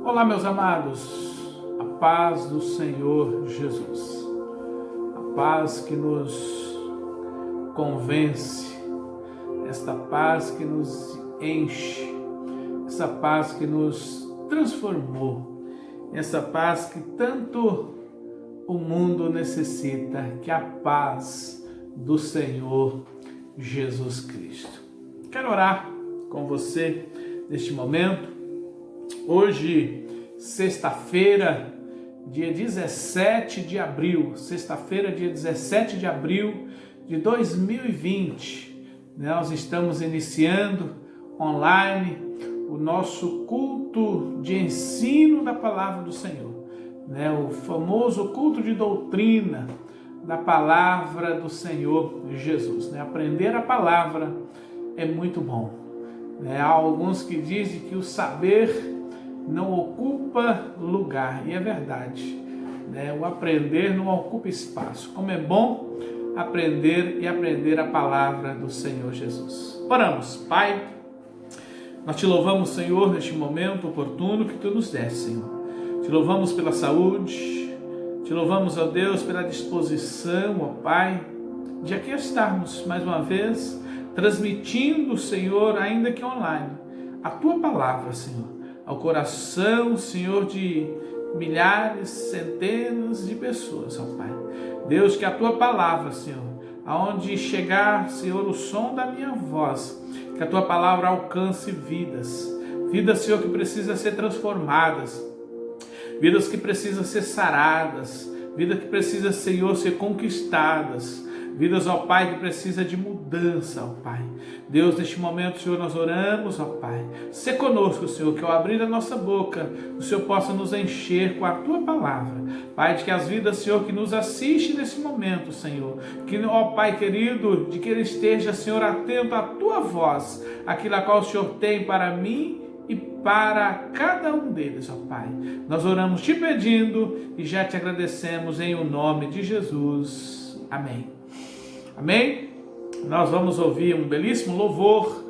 Olá, meus amados, a paz do Senhor Jesus, a paz que nos convence, esta paz que nos enche, essa paz que nos transformou, essa paz que tanto o mundo necessita, que é a paz do Senhor Jesus Cristo. Quero orar com você neste momento. Hoje, sexta-feira, dia 17 de abril, de 2020, nós estamos iniciando online o nosso culto de ensino da palavra do Senhor, o famoso culto de doutrina da palavra do Senhor Jesus. Aprender a palavra é muito bom. Há alguns que dizem que o saber não ocupa lugar, e é verdade, o aprender não ocupa espaço. Como é bom aprender e aprender a palavra do Senhor Jesus. Oramos. Pai, nós te louvamos, Senhor, neste momento oportuno que tu nos deste, Senhor. Te louvamos pela saúde, te louvamos, ó Deus, pela disposição, ó Pai, de aqui estarmos mais uma vez transmitindo, Senhor, ainda que online, a tua palavra, Senhor, ao coração, Senhor, de milhares, centenas de pessoas, ó Pai. Deus, que a tua palavra, Senhor, aonde chegar, Senhor, o som da minha voz, que a tua palavra alcance vidas, Senhor, que precisam ser transformadas, vidas que precisam ser saradas, vidas que precisam, Senhor, ser conquistadas, vidas, ó Pai, que precisa de mudança, ó Pai. Deus, neste momento, Senhor, nós oramos, ó Pai. Sê conosco, Senhor, que ao abrir a nossa boca, o Senhor possa nos encher com a Tua palavra. Pai, de que as vidas, Senhor, que nos assiste nesse momento, Senhor, que, ó Pai querido, de que ele esteja, Senhor, atento à Tua voz, aquilo a qual o Senhor tem para mim e para cada um deles, ó Pai. Nós oramos te pedindo e já te agradecemos em o nome de Jesus. Amém. Amém? Nós vamos ouvir um belíssimo louvor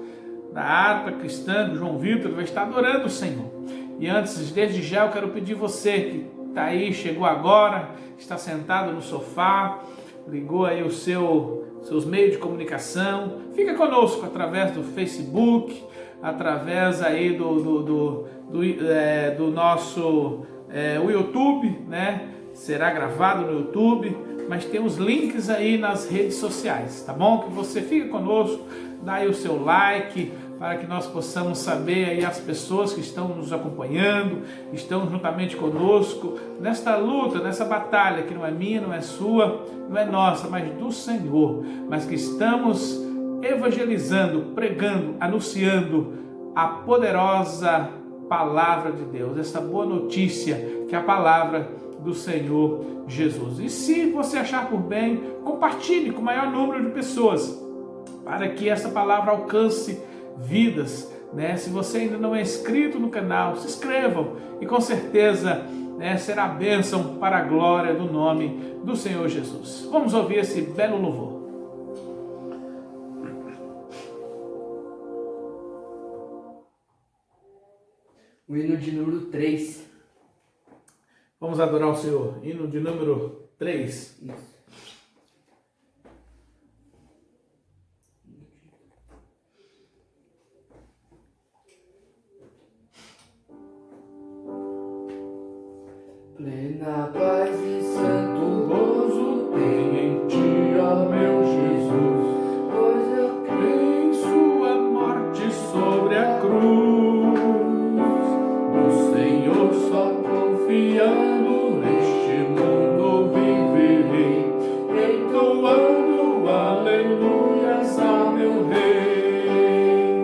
da harpa cristã do João Vitor, que vai estar adorando o Senhor. E antes, desde já, eu quero pedir você que está aí, chegou agora, está sentado no sofá, ligou aí os seus meios de comunicação, fica conosco através do Facebook, através aí do nosso o YouTube, será gravado no YouTube, mas tem os links aí nas redes sociais, tá bom? Que você fique conosco, dá aí o seu like, para que nós possamos saber aí as pessoas que estão nos acompanhando, estão juntamente conosco nesta luta, nessa batalha que não é minha, não é sua, não é nossa, mas do Senhor, mas que estamos evangelizando, pregando, anunciando a poderosa palavra de Deus, essa boa notícia que é a palavra do Senhor Jesus. E se você achar por bem, compartilhe com o maior número de pessoas, para que essa palavra alcance vidas, Se você ainda não é inscrito no canal, se inscrevam e com certeza será bênção para a glória do nome do Senhor Jesus. Vamos ouvir esse belo louvor. O hino de número 3. Vamos adorar o Senhor. Hino de número 3. Isso. Plena paz e santo gozo tem em ti, ó meu Jesus, pois eu Em sua morte sobre a cruz, no Senhor só confiando, neste mundo viverei, entoando aleluias ao meu Rei.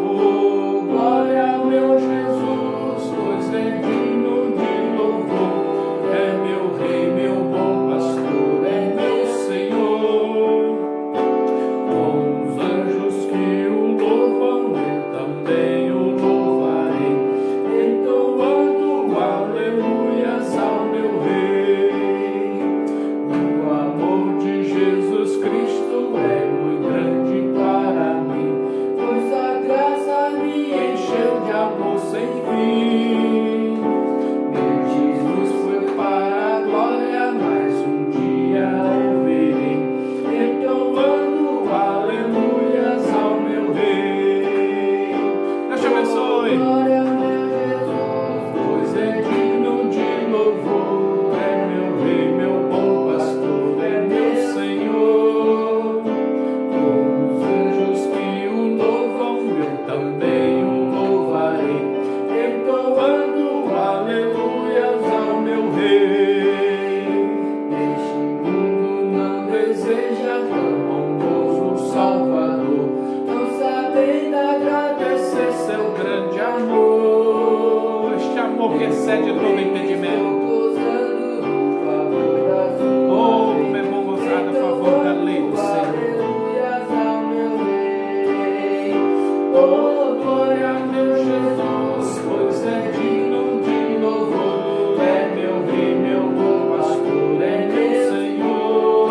Oh, glória ao meu Jesus, pois é digno de louvor, é Aleluia. Glória ao meu Jesus, pois é digno de louvor. É meu rei, meu bom pastor, é meu Senhor. Com os anjos que o louvam, eu também o louvarei, entoando aleluias ao meu rei. Este mundo não deseja tão honroso Salvador, não sabendo agradecer seu grande amor. Este amor que excede todo entendimento. Gozando no favor da sua Oh, lei, como é bom gozar a favor da lei do Senhor. aleluias ao meu rei. Oh, glória a meu Jesus, pois é digno de louvor. É meu rei, meu bom pastor, é meu Senhor.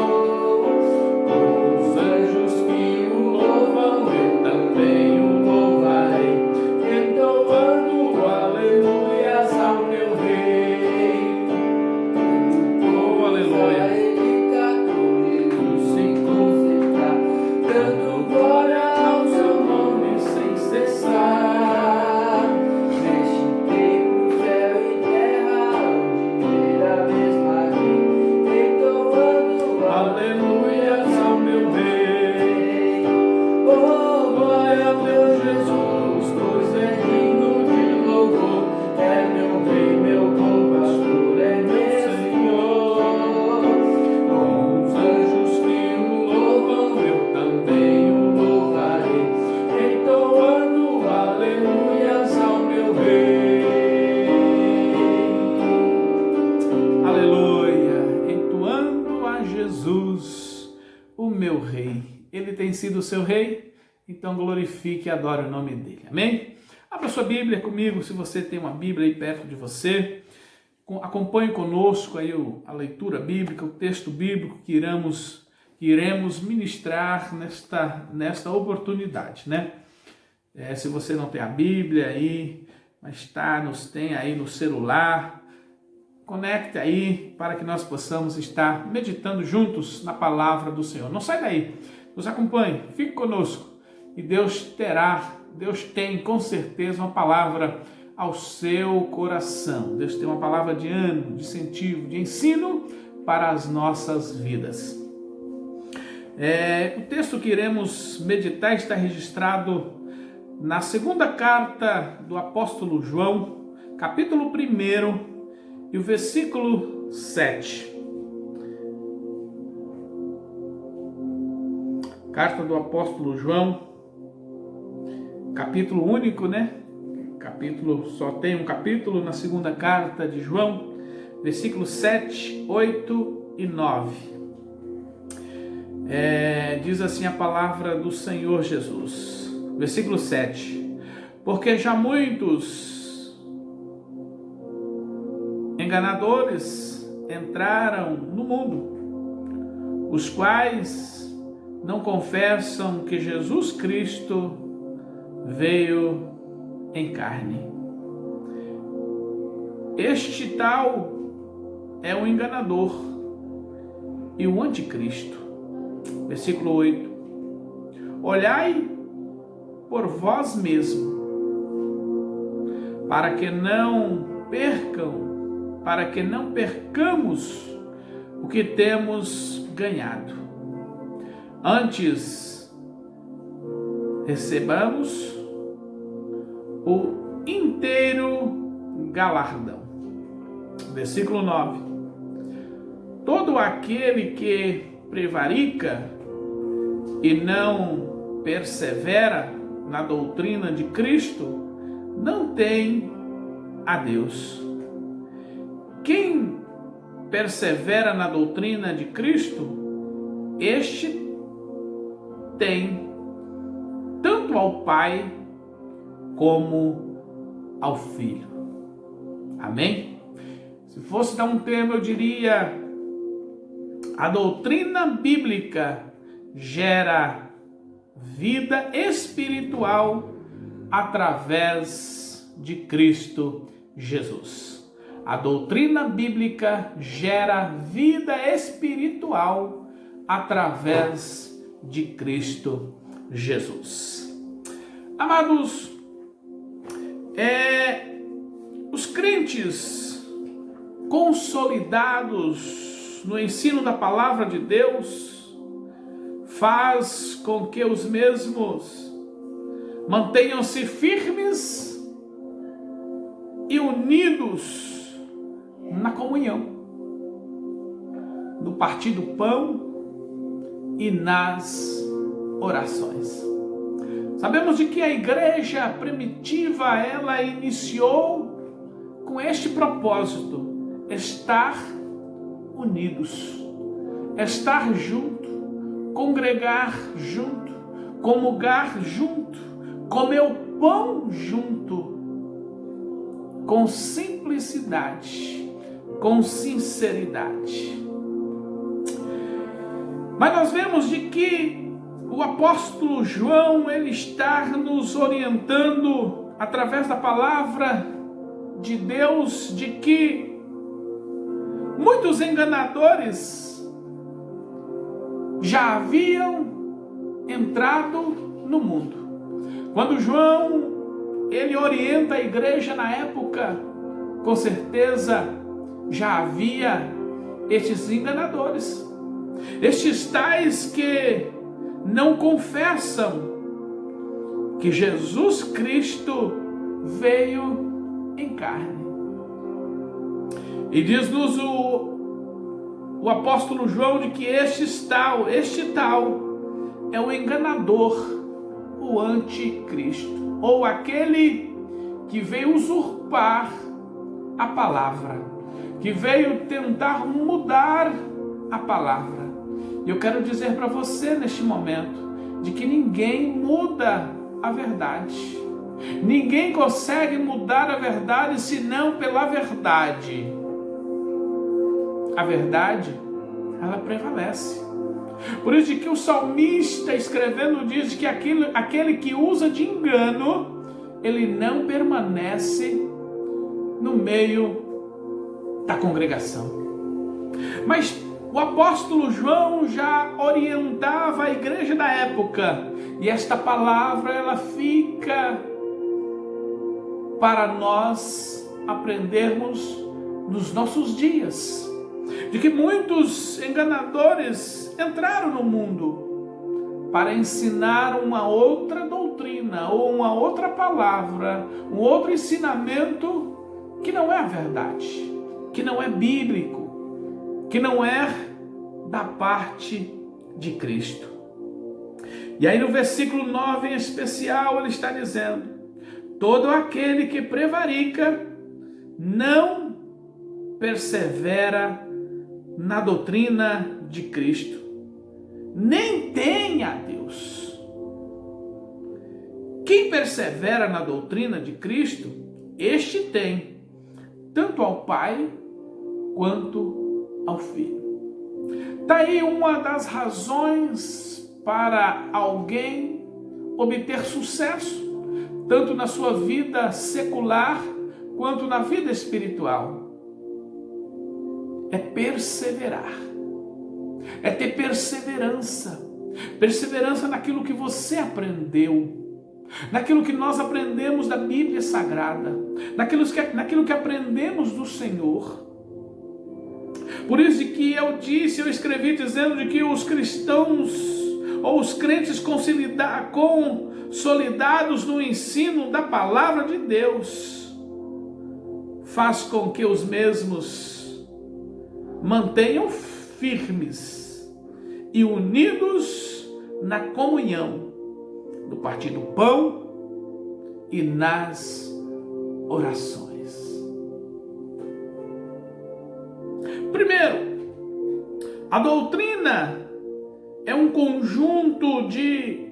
Com os anjos que o louvam, eu também o louvarei, entoando aleluias ao meu rei. Oh, aleluia. Ele catou Jesus sem consertar, dando glória ao seu nome sem cessar. Neste tempo, céu e terra hão de ver a mesma lei, entoando Aleluias ao meu rei. oh, glória ao meu Jesus, pois é digno de louvor. É meu rei, meu bom pastor, é meu Senhor. Com os anjos que o louvam, eu também o louvarei, entoando aleluias ao meu rei. Aleluia. Entoando a Jesus, o meu rei. Ele tem sido o seu rei, então glorifique e adore o nome dele. Amém? Abra sua Bíblia comigo, se você tem uma Bíblia aí perto de você. Acompanhe conosco aí a leitura bíblica, o texto bíblico que iremos ministrar nesta oportunidade, né? Se você não tem a Bíblia aí, mas tem aí no celular, conecte aí para que nós possamos estar meditando juntos na palavra do Senhor. Não sai daí, nos acompanhe, fique conosco e Deus tem com certeza uma palavra ao seu coração. Deus tem uma palavra de ânimo, de incentivo, de ensino para as nossas vidas. O texto que iremos meditar está registrado na segunda carta do apóstolo João, capítulo 1 e o versículo 7. Carta do apóstolo João, capítulo único, né? Só tem um capítulo na segunda carta de João, versículos 7, 8 e 9. Diz assim a palavra do Senhor Jesus. Versículo 7. Porque já muitos enganadores entraram no mundo, os quais não confessam que Jesus Cristo veio em carne. Este tal é o enganador e o anticristo. Versículo 8. Olhai por vós mesmos, para que não percamos o que temos ganhado. Antes, recebamos o inteiro galardão. Versículo 9. Todo aquele que prevarica e não persevera na doutrina de Cristo não tem a Deus. Quem persevera na doutrina de Cristo, este tem tanto ao Pai como ao Filho. Amém? Se fosse dar um termo, eu diria: a doutrina bíblica gera vida espiritual através de Cristo Jesus. A doutrina bíblica gera vida espiritual através de Cristo Jesus. Amados, Os crentes consolidados no ensino da palavra de Deus faz com que os mesmos mantenham-se firmes e unidos na comunhão, no partir do pão e nas orações. Sabemos de que a igreja primitiva, ela iniciou com este propósito: estar unidos, estar junto, congregar junto, comungar junto, comer o pão junto, com simplicidade, com sinceridade. Mas nós vemos de que o apóstolo João, ele está nos orientando através da palavra de Deus, de que muitos enganadores já haviam entrado no mundo. Quando João, ele orienta a igreja na época, com certeza já havia estes enganadores, estes tais que não confessam que Jesus Cristo veio em carne. E diz-nos o apóstolo João de que este tal é o enganador, o anticristo, ou aquele que veio usurpar a palavra, que veio tentar mudar a palavra. E eu quero dizer para você neste momento de que ninguém muda a verdade. Ninguém consegue mudar a verdade senão pela verdade. A verdade, ela prevalece. Por isso que o salmista escrevendo diz que aquele que usa de engano, ele não permanece no meio da congregação. Mas o apóstolo João já orientava a igreja da época, e esta palavra ela fica para nós aprendermos nos nossos dias, de que muitos enganadores entraram no mundo para ensinar uma outra doutrina ou uma outra palavra, um outro ensinamento que não é a verdade, que não é bíblico, que não é da parte de Cristo. E aí no versículo 9 em especial ele está dizendo: todo aquele que prevarica não persevera na doutrina de Cristo, nem tem a Deus. Quem persevera na doutrina de Cristo, este tem tanto ao Pai quanto ao Filho. Está aí uma das razões para alguém obter sucesso, tanto na sua vida secular quanto na vida espiritual. É perseverar, é ter perseverança naquilo que você aprendeu, naquilo que nós aprendemos da Bíblia Sagrada, naquilo que aprendemos do Senhor. Por isso que eu escrevi dizendo de que os cristãos ou os crentes consolidados no ensino da palavra de Deus faz com que os mesmos mantenham firmes e unidos na comunhão, no partir do pão e nas orações. Primeiro, a doutrina é um conjunto de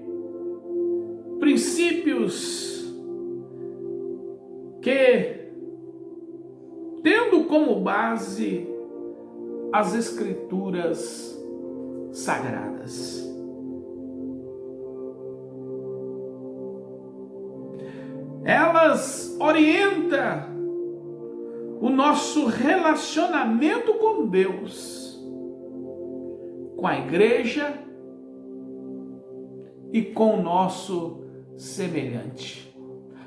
princípios que, tendo como base as Escrituras Sagradas, elas orientam o nosso relacionamento com Deus, com a igreja e com o nosso semelhante.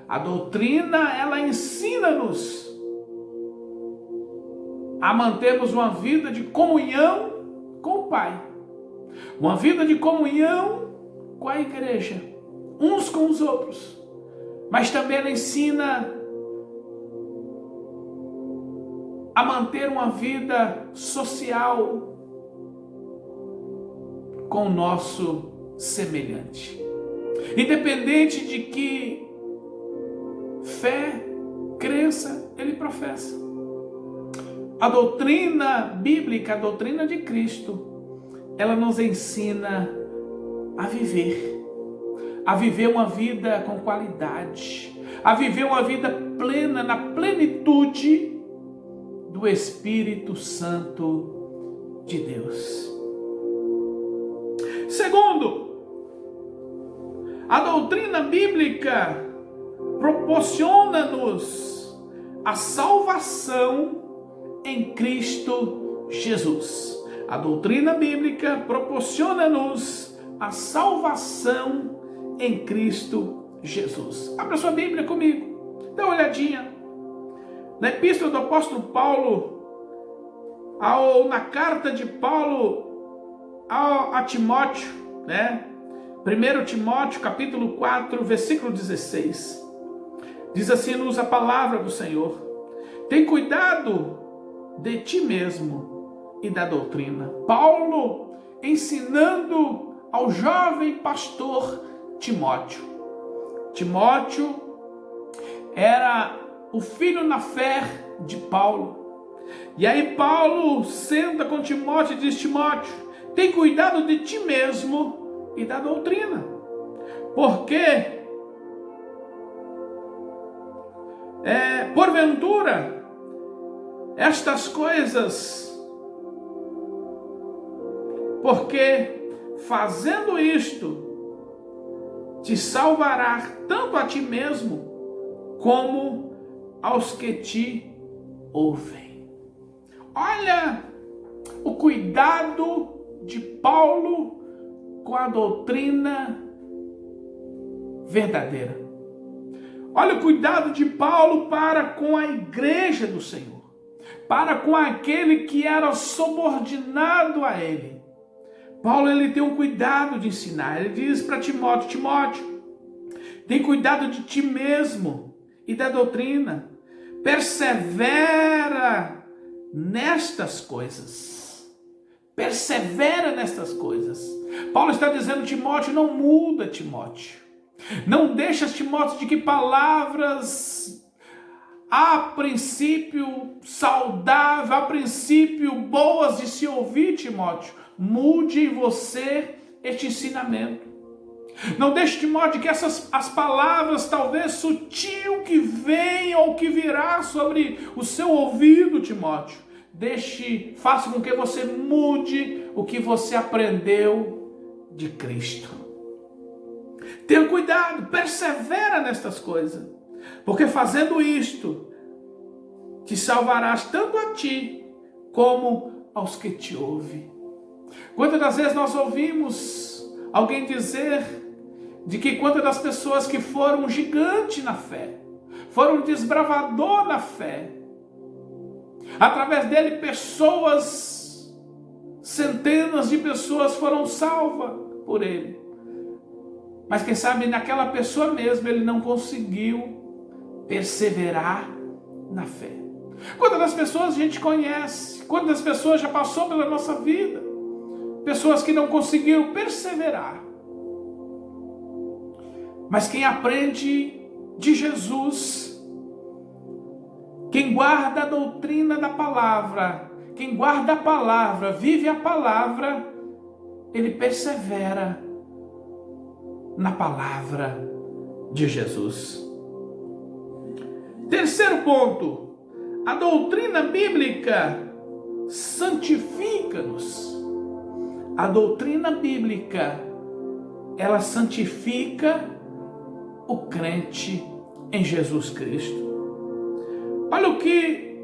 A doutrina, ela ensina-nos a mantermos uma vida de comunhão com o Pai, uma vida de comunhão com a igreja, uns com os outros, mas também ela ensina a manter uma vida social com o nosso semelhante, independente de que fé, crença ele professa. A doutrina bíblica, a doutrina de Cristo, ela nos ensina a viver uma vida com qualidade, a viver uma vida plena, na plenitude do Espírito Santo de Deus. Segundo, a doutrina bíblica proporciona-nos a salvação em Cristo Jesus. A doutrina bíblica proporciona-nos a salvação em Cristo Jesus. Abra sua Bíblia comigo, dá uma olhadinha na epístola do apóstolo Paulo, na carta de Paulo a Timóteo, né? 1 Timóteo capítulo 4, versículo 16. Diz assim-nos a palavra do Senhor: tem cuidado de ti mesmo e da doutrina. Paulo ensinando ao jovem pastor Timóteo. Timóteo era o filho na fé de Paulo. E aí Paulo senta com Timóteo e diz: Timóteo, tem cuidado de ti mesmo e da doutrina. Porque porventura estas coisas, porque fazendo isto te salvará tanto a ti mesmo como aos que te ouvem. Olha o cuidado de Paulo com a doutrina verdadeira. Olha o cuidado de Paulo para com a igreja do Senhor, para com aquele que era subordinado a ele. Paulo, ele tem um cuidado de ensinar. Ele diz para Timóteo: Timóteo, tem cuidado de ti mesmo e da doutrina. Persevera nestas coisas. Persevera nestas coisas. Paulo está dizendo: Timóteo, não muda, Timóteo. Não deixa, Timóteo, de que palavras a princípio saudáveis, a princípio boas de se ouvir, Timóteo, mude em você este ensinamento. Não deixe, Timóteo, que as palavras talvez sutil que venham ou que virá sobre o seu ouvido, Timóteo, faça com que você mude o que você aprendeu de Cristo. Tenha cuidado, persevera nestas coisas, porque fazendo isto, te salvarás tanto a ti, como aos que te ouvem. Quantas das vezes nós ouvimos alguém dizer de que quantas das pessoas que foram um gigante na fé, foram um desbravador na fé, através dele centenas de pessoas foram salvas por ele. Mas quem sabe naquela pessoa mesmo ele não conseguiu perseverar na fé. Quantas das pessoas a gente conhece, quantas das pessoas já passou pela nossa vida, pessoas que não conseguiram perseverar. Mas quem aprende de Jesus, quem guarda a doutrina da palavra, quem guarda a palavra, vive a palavra, ele persevera na palavra de Jesus. Terceiro ponto, a doutrina bíblica santifica-nos. A doutrina bíblica, ela santifica o crente em Jesus Cristo. Olha o que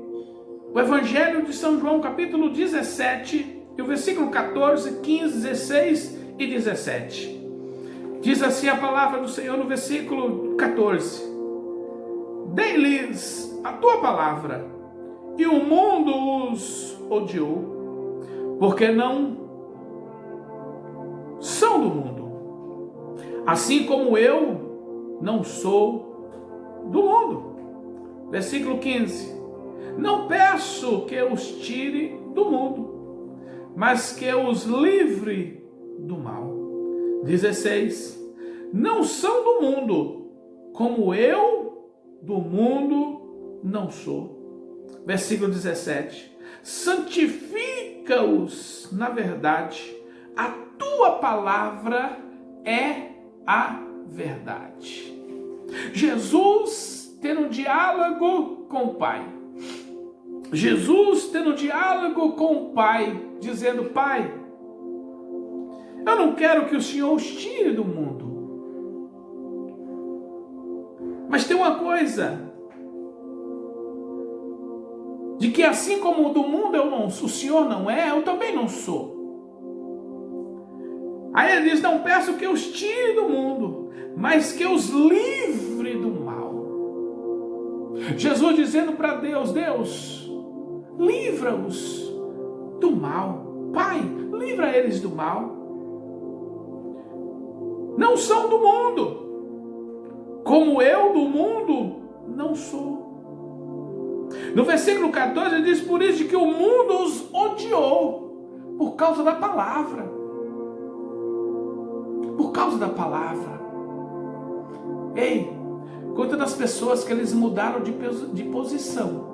o Evangelho de São João, capítulo 17, e o versículo 14, 15, 16 e 17. Diz assim a palavra do Senhor no versículo 14: dei-lhes a tua palavra, e o mundo os odiou, porque não são do mundo, assim como eu não sou do mundo. Versículo 15. Não peço que os tire do mundo, mas que os livre do mal. 16. Não são do mundo, como eu do mundo não sou. Versículo 17. Santifica-os na verdade, a tua palavra é a verdade. Jesus tendo um diálogo com o Pai. Jesus tendo um diálogo com o Pai, dizendo: Pai, eu não quero que o Senhor os tire do mundo. Mas tem uma coisa, de que assim como do mundo o Senhor não é, eu também não sou. Aí ele diz: não peço que os tire do mundo, mas que os livre do mal. Jesus dizendo para Deus: Deus, livra-os do mal. Pai, livra eles do mal. Não são do mundo, como eu do mundo não sou. No versículo 14 ele diz: por isso que o mundo os odiou, por causa da palavra. Por causa da palavra. Ei, quantas das pessoas que eles mudaram de posição,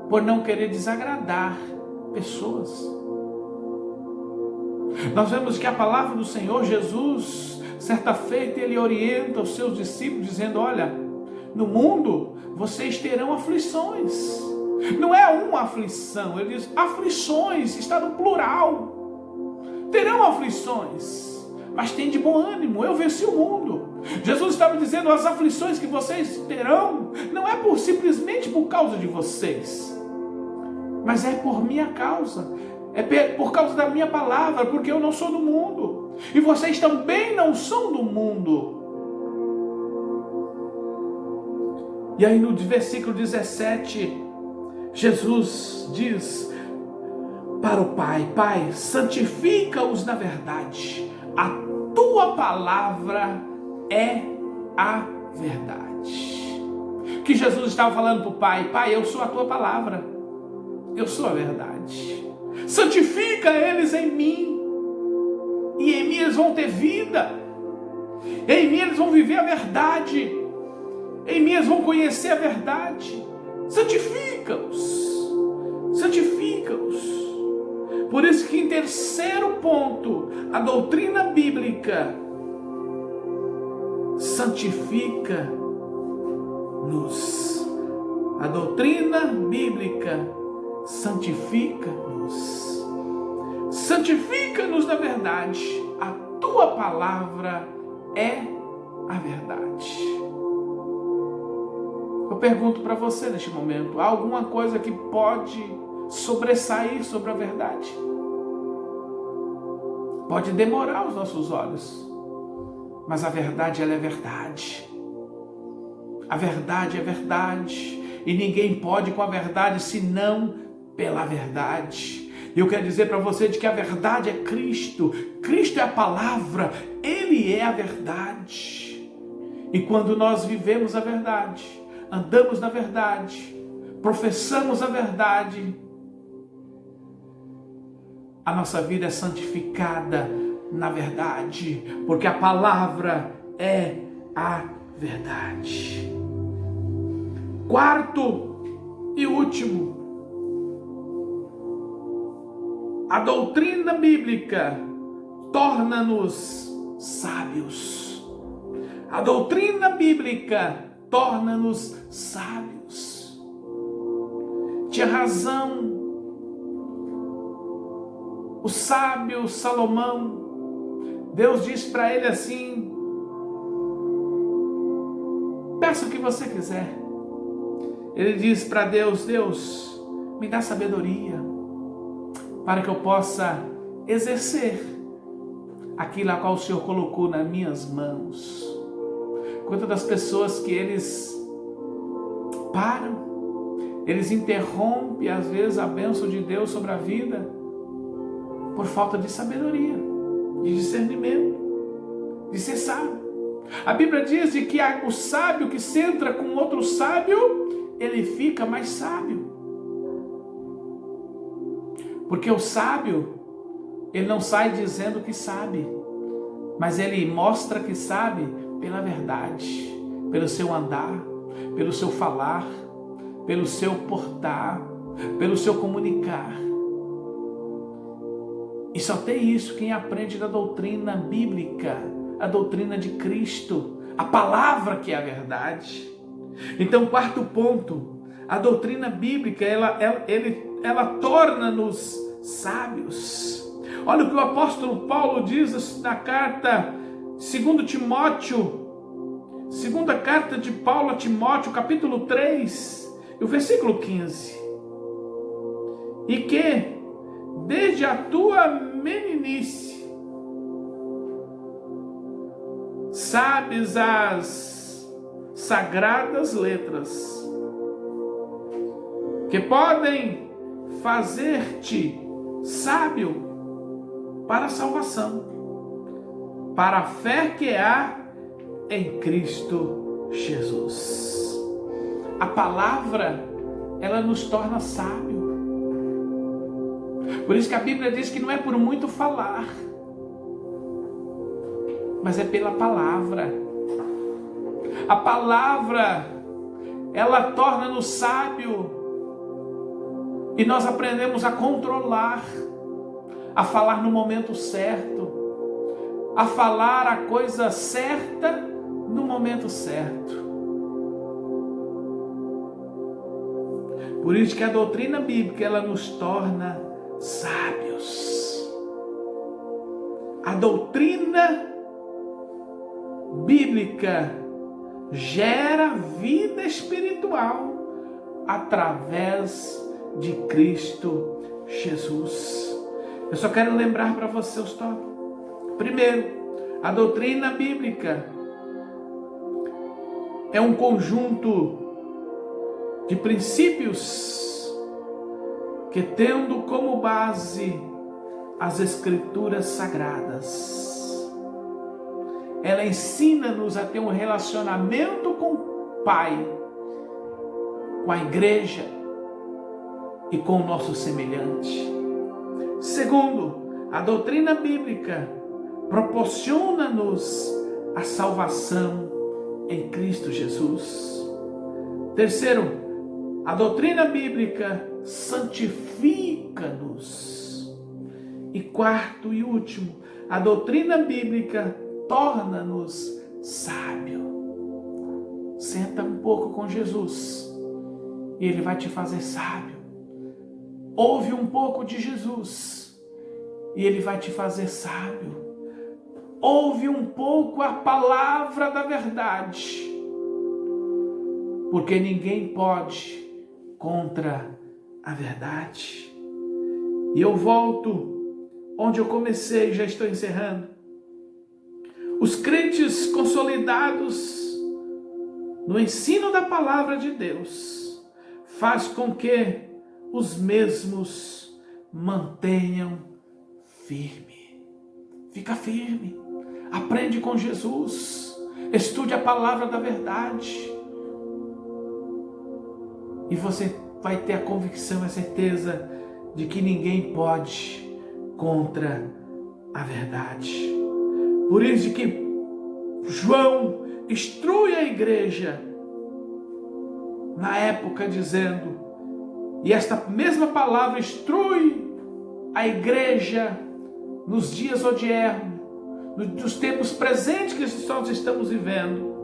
por não querer desagradar pessoas. Nós vemos que a palavra do Senhor Jesus, certa feita, ele orienta os seus discípulos dizendo: olha, no mundo vocês terão aflições. Não é uma aflição, ele diz aflições, está no plural. Terão aflições, mas tem de bom ânimo, eu venci o mundo. Jesus estava dizendo: as aflições que vocês terão, não é simplesmente por causa de vocês, mas é por minha causa, é por causa da minha palavra, porque eu não sou do mundo, e vocês também não são do mundo. E aí no versículo 17, Jesus diz para o Pai: Pai, santifica-os na verdade, a tua palavra é a verdade. Que Jesus estava falando para o Pai: Pai, eu sou a tua palavra, eu sou a verdade. Santifica eles em mim, e em mim eles vão ter vida, em mim eles vão viver a verdade, em mim eles vão conhecer a verdade. Santifica-os, santifica-os. Por isso que em terceiro ponto, a doutrina bíblica santifica-nos. A doutrina bíblica santifica-nos. Santifica-nos na verdade. A tua palavra é a verdade. Eu pergunto para você neste momento: há alguma coisa que pode sobressair sobre a verdade? Pode demorar aos nossos olhos, mas a verdade, ela é verdade. A verdade é verdade, e ninguém pode com a verdade senão pela verdade. E eu quero dizer para você de que a verdade é Cristo. Cristo é a palavra, Ele é a verdade. E quando nós vivemos a verdade, andamos na verdade, professamos a verdade, a nossa vida é santificada na verdade, porque a palavra é a verdade. Quarto e último, a doutrina bíblica torna-nos sábios. A doutrina bíblica torna-nos sábios. Tinha razão o sábio Salomão. Deus disse para ele assim: peça o que você quiser. Ele disse para Deus: Deus, me dá sabedoria para que eu possa exercer aquilo a qual o Senhor colocou nas minhas mãos. Quantas das pessoas que eles param, eles interrompem às vezes a bênção de Deus sobre a vida por falta de sabedoria, de discernimento, de ser sábio. A Bíblia diz de que o sábio que se entra com outro sábio, ele fica mais sábio. Porque o sábio, ele não sai dizendo que sabe, mas ele mostra que sabe pela verdade, pelo seu andar, pelo seu falar, pelo seu portar, pelo seu comunicar. E só tem isso quem aprende da doutrina bíblica, a doutrina de Cristo, a palavra que é a verdade. Então, quarto ponto, a doutrina bíblica, ela torna-nos sábios. Olha o que o apóstolo Paulo diz na carta 2 Timóteo, segunda carta de Paulo a Timóteo, capítulo 3, e o versículo 15. E que, desde a tua meninice, sabes as sagradas letras, que podem fazer-te sábio para a salvação, para a fé que há em Cristo Jesus. A palavra, ela nos torna sábio. Por isso que a Bíblia diz que não é por muito falar, mas é pela palavra. A palavra, ela torna-nos sábio, e nós aprendemos a controlar, a falar no momento certo, a falar a coisa certa no momento certo. Por isso que a doutrina bíblica, ela nos torna sábios. A doutrina bíblica gera vida espiritual através de Cristo Jesus. Eu só quero lembrar para você os tópicos. Primeiro, a doutrina bíblica é um conjunto de princípios que, tendo como base as Escrituras Sagradas, ela ensina-nos a ter um relacionamento com o Pai, com a igreja e com o nosso semelhante. Segundo, a doutrina bíblica proporciona-nos a salvação em Cristo Jesus. Terceiro, a doutrina bíblica santifica-nos. E quarto e último, a doutrina bíblica torna-nos sábio. Senta um pouco com Jesus e Ele vai te fazer sábio. Ouve um pouco de Jesus e Ele vai te fazer sábio. Ouve um pouco a palavra da verdade, porque ninguém pode contra a verdade. E eu volto onde eu comecei, já estou encerrando. Os crentes consolidados no ensino da palavra de Deus faz com que os mesmos mantenham firme. Fica firme. Aprende com Jesus. Estude a palavra da verdade. E você vai ter a convicção, a certeza de que ninguém pode contra a verdade. Por isso que João instrui a igreja na época dizendo, e esta mesma palavra instrui a igreja nos dias odiernos, nos tempos presentes que nós estamos vivendo.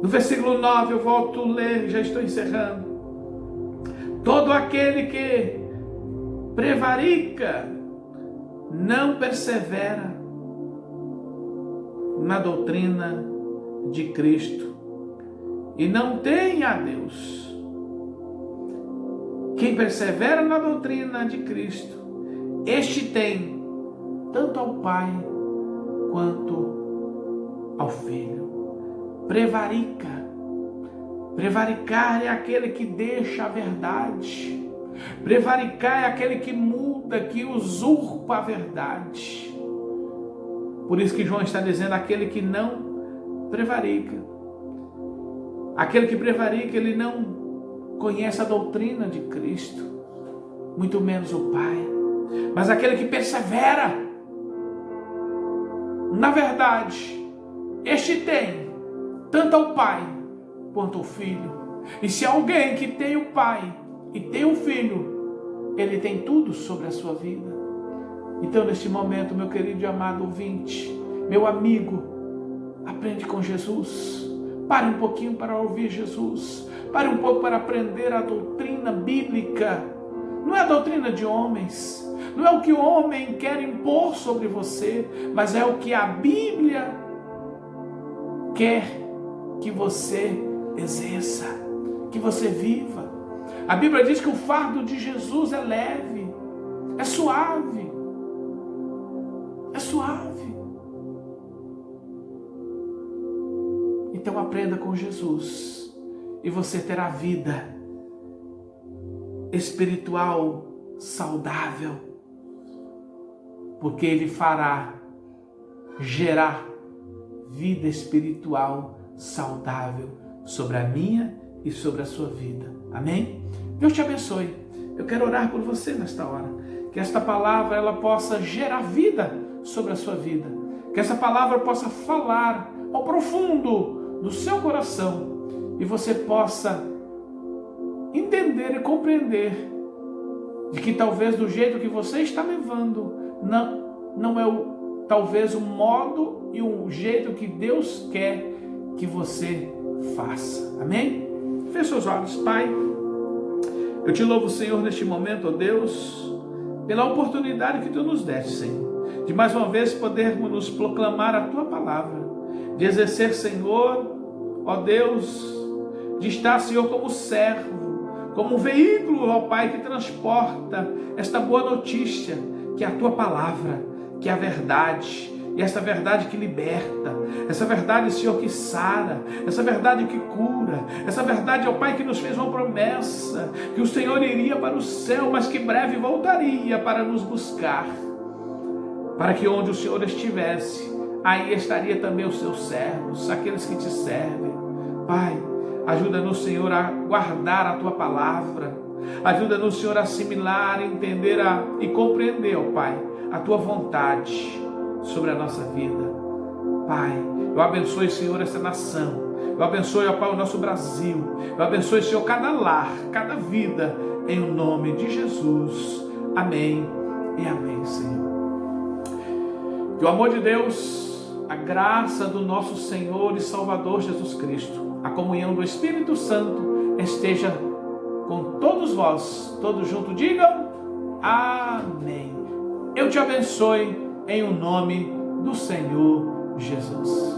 No versículo 9, eu volto a ler, já estou encerrando. Todo aquele que prevarica não persevera na doutrina de Cristo e não tem a Deus. Quem persevera na doutrina de Cristo, este tem tanto ao Pai quanto ao Filho. Prevarica. Prevaricar é aquele que deixa a verdade. Prevaricar é aquele que muda, que usurpa a verdade. Por isso que João está dizendo, aquele que não prevarica. Aquele que prevarica, ele não conhece a doutrina de Cristo, muito menos o Pai. Mas aquele que persevera na verdade, este tem tanto ao Pai quanto ao Filho. E se alguém que tem o Pai e tem o Filho, ele tem tudo sobre a sua vida. Então, neste momento, meu querido e amado ouvinte, meu amigo, aprende com Jesus. Pare um pouquinho para ouvir Jesus. Pare um pouco para aprender a doutrina bíblica. Não é a doutrina de homens. Não é o que o homem quer impor sobre você, mas é o que a Bíblia quer que você exerça, que você viva. A Bíblia diz que o fardo de Jesus é leve, é suave. É suave. Então aprenda com Jesus e você terá vida espiritual saudável, porque Ele fará gerar vida espiritual saudável sobre a minha e sobre a sua vida. Amém? Deus te abençoe. Eu quero orar por você nesta hora, que esta palavra ela possa gerar vida sobre a sua vida, que essa palavra possa falar ao profundo do seu coração e você possa entender e compreender de que talvez do jeito que você está levando não é talvez o modo e o jeito que Deus quer que você faça. Amém? Feche seus olhos. Pai, eu te louvo, Senhor, neste momento, ó Deus, pela oportunidade que Tu nos deste, Senhor, de mais uma vez podermos nos proclamar a Tua palavra, de exercer, Senhor, ó Deus, de estar, Senhor, como servo, como um veículo, ó Pai, que transporta esta boa notícia, que é a Tua palavra, que é a verdade, e essa verdade que liberta, essa verdade, Senhor, que sara, essa verdade que cura, essa verdade, ó Pai, que nos fez uma promessa, que o Senhor iria para o céu, mas que breve voltaria para nos buscar, para que onde o Senhor estivesse, aí estaria também os seus servos, aqueles que te servem. Pai, ajuda-nos, Senhor, a guardar a Tua palavra, ajuda-nos, Senhor, a assimilar, entender e compreender, ó Pai, a Tua vontade sobre a nossa vida. Pai, eu abençoe, Senhor, essa nação. Eu abençoe, ó Pai, o nosso Brasil. Eu abençoe, Senhor, cada lar, cada vida, em o nome de Jesus. Amém e amém, Senhor. Que o amor de Deus, a graça do nosso Senhor e Salvador Jesus Cristo, a comunhão do Espírito Santo esteja com todos vós. Todos juntos digam amém. Eu te abençoe em o nome do Senhor Jesus.